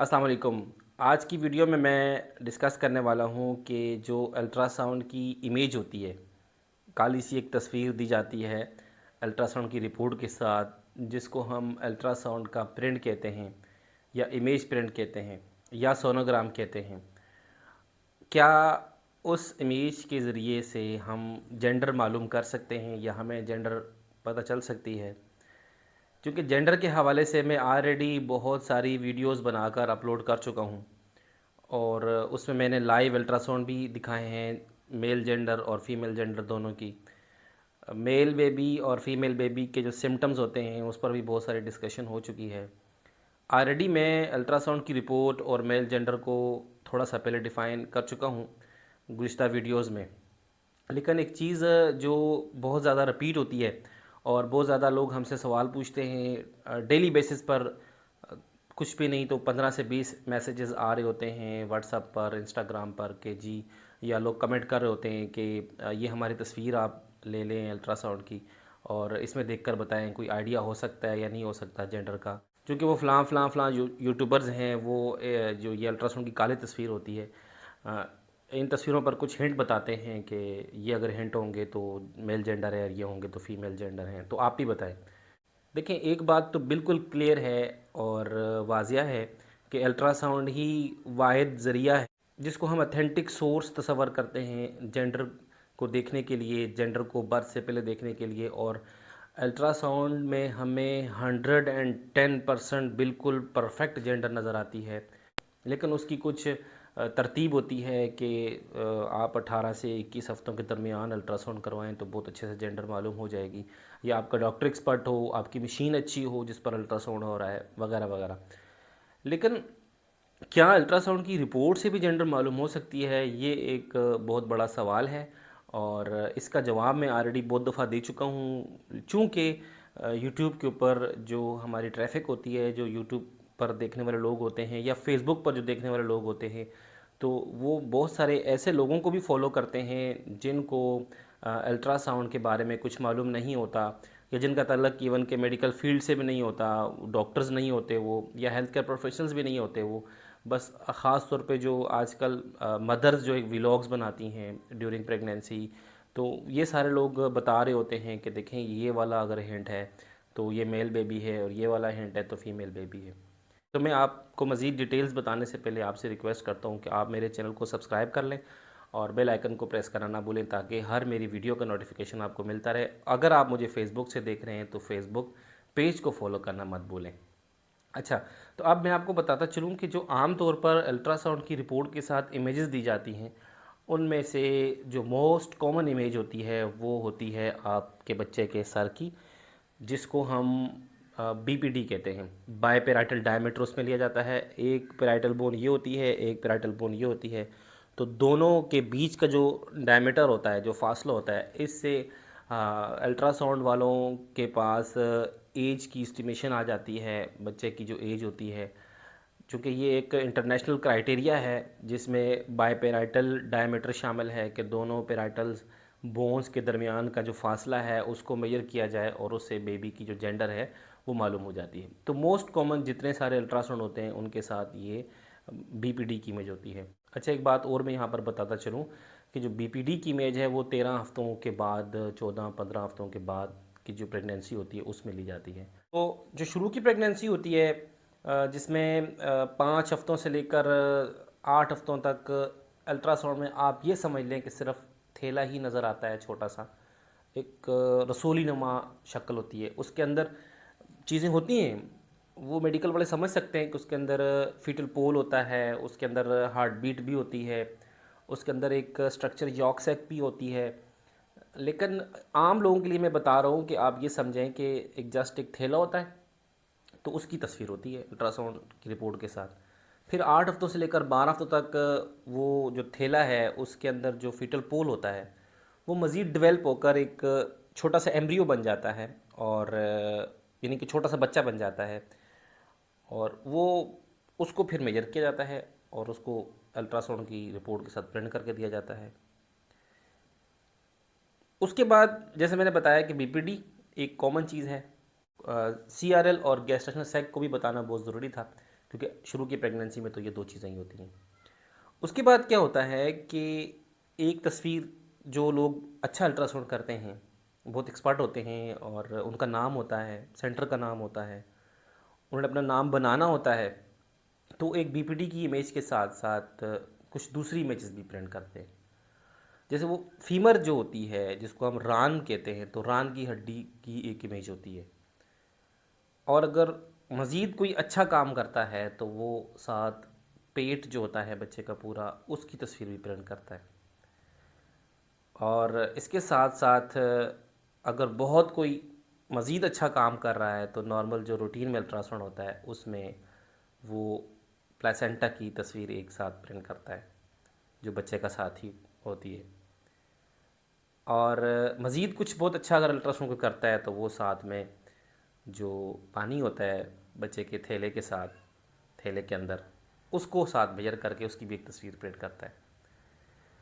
अस्सलाम वालेकुम। आज की वीडियो में मैं डिस्कस करने वाला हूँ कि जो अल्ट्रासाउंड की इमेज होती है, काली सी एक तस्वीर दी जाती है अल्ट्रासाउंड की रिपोर्ट के साथ, जिसको हम अल्ट्रासाउंड का प्रिंट कहते हैं या इमेज प्रिंट कहते हैं या सोनोग्राम कहते हैं। क्या उस इमेज के ज़रिए से हम जेंडर मालूम कर सकते हैं या हमें जेंडर पता चल सकती है? क्योंकि जेंडर के हवाले से मैं ऑलरेडी बहुत सारी वीडियोस बनाकर अपलोड कर चुका हूँ और उसमें मैंने लाइव अल्ट्रासाउंड भी दिखाए हैं, मेल जेंडर और फीमेल जेंडर दोनों की। मेल बेबी और फीमेल बेबी के जो सिम्टम्स होते हैं उस पर भी बहुत सारी डिस्कशन हो चुकी है। ऑलरेडी मैं अल्ट्रासाउंड की रिपोर्ट और मेल जेंडर को थोड़ा सा पहले डिफ़ाइन कर चुका हूँ गुज़िश्ता वीडियोज़ में। लेकिन एक चीज़ जो बहुत ज़्यादा रिपीट होती है और बहुत ज़्यादा लोग हमसे सवाल पूछते हैं डेली बेसिस पर, कुछ भी नहीं तो 15 से 20 मैसेजेस आ रहे होते हैं व्हाट्सएप पर, इंस्टाग्राम पर कि जी, या लोग कमेंट कर रहे होते हैं कि ये हमारी तस्वीर आप ले लें अल्ट्रासाउंड की और इसमें देखकर बताएं कोई आइडिया हो सकता है या नहीं हो सकता जेंडर का। क्योंकि वो फ़लाँ यूट्यूबर्स हैं, वो जो ये अल्ट्रासाउंड की काली तस्वीर होती है, अ, इन तस्वीरों पर कुछ हिंट बताते हैं कि ये अगर हिंट होंगे तो मेल जेंडर है और ये होंगे तो फीमेल जेंडर हैं। तो आप ही बताएं। देखें, एक बात तो बिल्कुल क्लियर है और वाजिया है कि अल्ट्रासाउंड ही वाहिद ज़रिया है जिसको हम अथेंटिक सोर्स तस्वर करते हैं जेंडर को देखने के लिए, जेंडर को बर्थ से पहले देखने के लिए। और अल्ट्रासाउंड में हमें 110% बिल्कुल परफेक्ट जेंडर नज़र आती है। लेकिन उसकी कुछ तरतीब होती है कि आप 18 से 21 हफ्तों के दरमियान अल्ट्रासाउंड करवाएं तो बहुत अच्छे से जेंडर मालूम हो जाएगी, या आपका डॉक्टर एक्सपर्ट हो, आपकी मशीन अच्छी हो जिस पर अल्ट्रासाउंड हो रहा है, वगैरह वगैरह। लेकिन क्या अल्ट्रासाउंड की रिपोर्ट से भी जेंडर मालूम हो सकती है, ये एक बहुत बड़ा सवाल है और इसका जवाब मैं ऑलरेडी बहुत दफ़ा दे चुका हूँ। चूँकि यूट्यूब के ऊपर जो हमारी ट्रैफिक होती है, जो यूट्यूब पर देखने वाले लोग होते हैं या फेसबुक पर जो देखने वाले लोग होते हैं, तो वो बहुत सारे ऐसे लोगों को भी फॉलो करते हैं जिनको अल्ट्रासाउंड के बारे में कुछ मालूम नहीं होता, या जिनका ताल्लुक इवन के मेडिकल फील्ड से भी नहीं होता, डॉक्टर्स नहीं होते वो, या हेल्थ केयर प्रोफेशनल्स भी नहीं होते वो। बस ख़ास तौर पे जो आजकल मदर्स जो एक व्लॉग्स बनाती हैं ड्यूरिंग प्रेगनेंसी, तो ये सारे लोग बता रहे होते हैं कि देखें ये वाला अगर हिंट है तो ये मेल बेबी है और ये वाला हिंट है तो फीमेल बेबी है। तो मैं आपको मज़ीद डिटेल्स बताने से पहले आपसे रिक्वेस्ट करता हूँ कि आप मेरे चैनल को सब्सक्राइब कर लें और बेल आइकन को प्रेस करना ना भूलें, ताकि हर मेरी वीडियो का नोटिफिकेशन आपको मिलता रहे। अगर आप मुझे फेसबुक से देख रहे हैं तो फेसबुक पेज को फॉलो करना मत भूलें। अच्छा, तो अब मैं आपको बताता चलूँ कि जो आम तौर पर अल्ट्रासाउंड की रिपोर्ट के साथ इमेजेस दी जाती हैं, उनमें से जो मोस्ट कॉमन इमेज होती है वो होती है आपके बच्चे के सर की, जिसको हम बीपीडी कहते हैं। बाय पेराइटल डायमीटर उसमें लिया जाता है। एक पेराइटल बोन ये होती है, एक पेराइटल बोन ये होती है। तो दोनों के बीच का जो डायमीटर होता है, जो फासला होता है, इससे अल्ट्रासाउंड वालों के पास एज की इस्टीमेशन आ जाती है, बच्चे की जो एज होती है। चूँकि ये एक इंटरनेशनल क्राइटेरिया है जिसमें बायपेराइटल डायमीटर शामिल है कि दोनों पेराइटल्स बोन्स के दरमियान का जो फासला है उसको मेजर किया जाए और उससे बेबी की जो जेंडर है वो मालूम हो जाती है। तो मोस्ट कॉमन जितने सारे अल्ट्रासाउंड होते हैं उनके साथ ये बीपीडी की इमेज होती है। अच्छा, एक बात और मैं यहाँ पर बताता चलूँ कि जो बीपीडी की इमेज है वो 13 हफ्तों के बाद, 14-15 हफ्तों के बाद की जो प्रेगनेंसी होती है उसमें ली जाती है। तो जो शुरू की प्रेगनेंसी होती है, जिसमें 5 हफ्तों से लेकर 8 हफ्तों तक अल्ट्रासाउंड में आप ये समझ लें कि सिर्फ थैला ही नज़र आता है, छोटा सा एक रसोली नुमा शक्ल होती है। उसके अंदर चीज़ें होती हैं, वो मेडिकल वाले समझ सकते हैं कि उसके अंदर फीटल पोल होता है, उसके अंदर हार्ट बीट भी होती है, उसके अंदर एक स्ट्रक्चर यॉक सैक भी होती है। लेकिन आम लोगों के लिए मैं बता रहा हूँ कि आप ये समझें कि एक जस्ट एक थैला होता है, तो उसकी तस्वीर होती है अल्ट्रासाउंड की रिपोर्ट के साथ। फिर 8 हफ्तों से लेकर 12 हफ्तों तक वो जो थैला है उसके अंदर जो फीटल पोल होता है वो मज़ीद डेवलप होकर एक छोटा सा एम्ब्रियो बन जाता है, और यानी कि छोटा सा बच्चा बन जाता है, और वो उसको फिर मेजर किया जाता है और उसको अल्ट्रासाउंड की रिपोर्ट के साथ प्रिंट करके दिया जाता है। उसके बाद जैसे मैंने बताया कि बीपीडी एक कॉमन चीज़ है। सीआरएल और गैस्ट्रेशनल सैक को भी बताना बहुत ज़रूरी था क्योंकि शुरू की प्रेगनेंसी में तो ये 2 चीज़ें ही होती हैं। उसके बाद क्या होता है कि एक तस्वीर जो लोग अच्छा अल्ट्रासाउंड करते हैं, बहुत एक्सपर्ट होते हैं और उनका नाम होता है, सेंटर का नाम होता है, उन्होंने अपना नाम बनाना होता है, तो एक बीपीटी की इमेज के साथ साथ कुछ दूसरी इमेजेस भी प्रिंट करते हैं। जैसे वो फीमर जो होती है जिसको हम रान कहते हैं, तो रान की हड्डी की एक इमेज होती है। और अगर मज़ीद कोई अच्छा काम करता है तो वो साथ पेट जो होता है बच्चे का पूरा, उसकी तस्वीर भी प्रिंट करता है। और इसके साथ साथ अगर बहुत कोई मज़ीद अच्छा काम कर रहा है तो नॉर्मल जो रूटीन में अल्ट्रासाउंड होता है उसमें वो प्लेसेंटा की तस्वीर एक साथ प्रिंट करता है जो बच्चे का साथी होती है। और मज़ीद कुछ बहुत अच्छा अगर अल्ट्रासाउंड को करता है तो वो साथ में जो पानी होता है बच्चे के थैले के साथ, थैले के अंदर, उसको साथ मेजर करके उसकी भी एक तस्वीर प्रिंट करता है।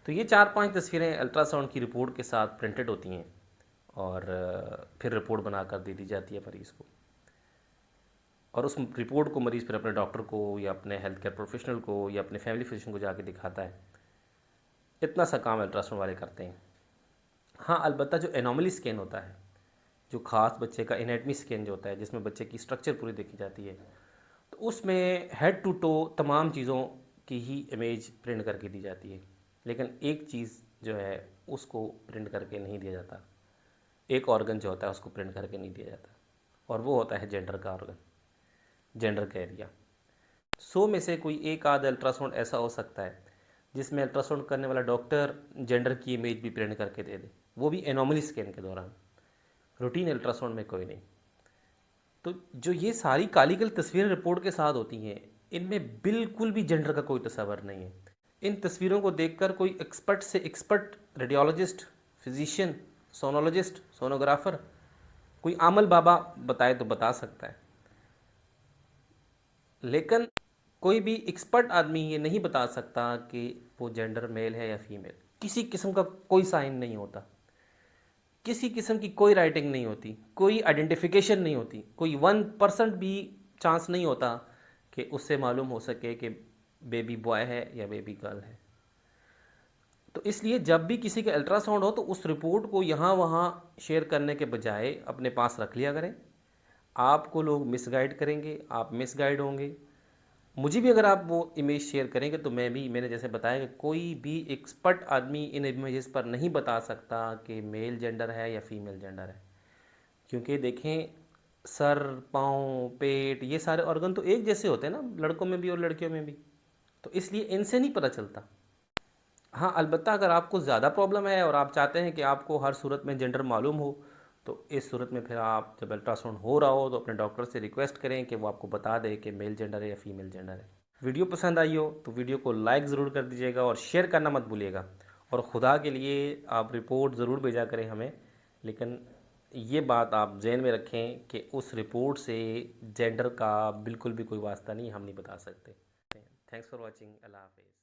तो ये 4-5 तस्वीरें अल्ट्रासाउंड की रिपोर्ट के साथ प्रिंटेड होती हैं और फिर रिपोर्ट बनाकर दे दी जाती है मरीज़ को। और उस रिपोर्ट को मरीज़ फिर अपने डॉक्टर को या अपने हेल्थ केयर प्रोफेशनल को या अपने फैमिली फिजिशियन को जाके दिखाता है। इतना सा काम अल्ट्रासाउंड वाले करते हैं। हाँ, अलबत्ता जो एनोमली स्कैन होता है, जो ख़ास बच्चे का एनाटमी स्कैन जो होता है जिसमें बच्चे की स्ट्रक्चर पूरी देखी जाती है, तो उसमें हेड टू टो तमाम चीज़ों की ही इमेज प्रिंट करके दी जाती है। लेकिन एक चीज़ जो है उसको प्रिंट करके नहीं दिया जाता, एक ऑर्गन जो होता है उसको प्रिंट करके नहीं दिया जाता, और वो होता है जेंडर का ऑर्गन, जेंडर का एरिया। 100 में से कोई एक आध अल्ट्रासाउंड ऐसा हो सकता है जिसमें अल्ट्रासाउंड करने वाला डॉक्टर जेंडर की इमेज भी प्रिंट करके दे दे, वो भी एनोमली स्कैन के दौरान, रूटीन अल्ट्रासाउंड में कोई नहीं। तो जो ये सारी काली काली तस्वीरें रिपोर्ट के साथ होती हैं, इनमें बिल्कुल भी जेंडर का कोई तस्वर नहीं है। इन तस्वीरों को देखकर कोई एक्सपर्ट से expert radiologist, physician, sonologist, sonographer, कोई आमल बाबा बताए तो बता सकता है, लेकिन कोई भी एक्सपर्ट आदमी ये नहीं बता सकता कि वो जेंडर मेल है या फीमेल। किसी किस्म का कोई साइन नहीं होता, किसी किस्म की कोई राइटिंग नहीं होती, कोई आइडेंटिफिकेशन नहीं होती, कोई 1% भी चांस नहीं होता कि उससे मालूम हो सके कि बेबी बॉय है या बेबी गर्ल है। तो इसलिए जब भी किसी का अल्ट्रासाउंड हो तो उस रिपोर्ट को यहाँ वहाँ शेयर करने के बजाय अपने पास रख लिया करें। आपको लोग मिसगाइड करेंगे, आप मिसगाइड होंगे। मुझे भी अगर आप वो इमेज शेयर करेंगे तो मैं भी, मैंने जैसे बताया कि कोई भी एक्सपर्ट आदमी इन इमेजेस पर नहीं बता सकता कि मेल जेंडर है या फीमेल जेंडर है। क्योंकि देखें, सर, पाँव, पेट, ये सारे ऑर्गन तो एक जैसे होते हैं ना, लड़कों में भी और लड़कियों में भी, तो इसलिए इनसे नहीं पता चलता। हाँ, अलबत्ता अगर आपको ज़्यादा प्रॉब्लम है और आप चाहते हैं कि आपको हर सूरत में जेंडर मालूम हो, तो इस सूरत में फिर आप जब अल्ट्रासाउंड हो रहा हो तो अपने डॉक्टर से रिक्वेस्ट करें कि वो आपको बता दे कि मेल जेंडर है या फीमेल जेंडर है। वीडियो पसंद आई हो तो वीडियो को लाइक ज़रूर कर दीजिएगा और शेयर करना मत भूलिएगा। और ख़ुदा के लिए आप रिपोर्ट ज़रूर भेजा करें हमें, लेकिन ये बात आप जहन में रखें कि उस रिपोर्ट से जेंडर का बिल्कुल भी कोई वास्ता नहीं, हम नहीं बता सकते। Thanks for watching. अल्लाह हाफिज़।